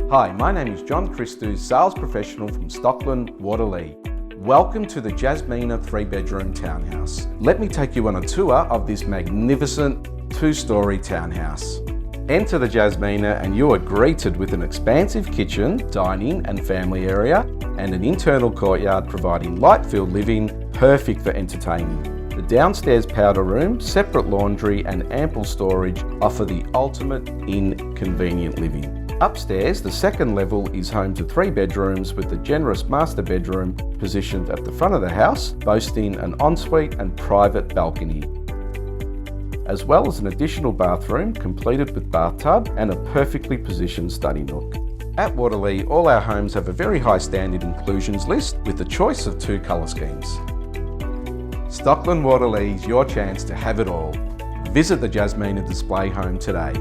Hi, my name is John Christou, sales professional from Stockland Waterlea. Welcome to the Jasmina 3-bedroom townhouse. Let me take you on a tour of this magnificent 2-story townhouse. Enter the Jasmina and you are greeted with an expansive kitchen, dining and family area and an internal courtyard providing light-filled living, perfect for entertaining. The downstairs powder room, separate laundry and ample storage offer the ultimate in convenient living. Upstairs, the second level is home to 3 bedrooms with a generous master bedroom positioned at the front of the house, boasting an ensuite and private balcony, as well as an additional bathroom completed with bathtub and a perfectly positioned study nook. At Waterlea, all our homes have a very high standard inclusions list with a choice of 2 colour schemes. Stockland Waterlea is your chance to have it all. Visit the Jasmina display home today.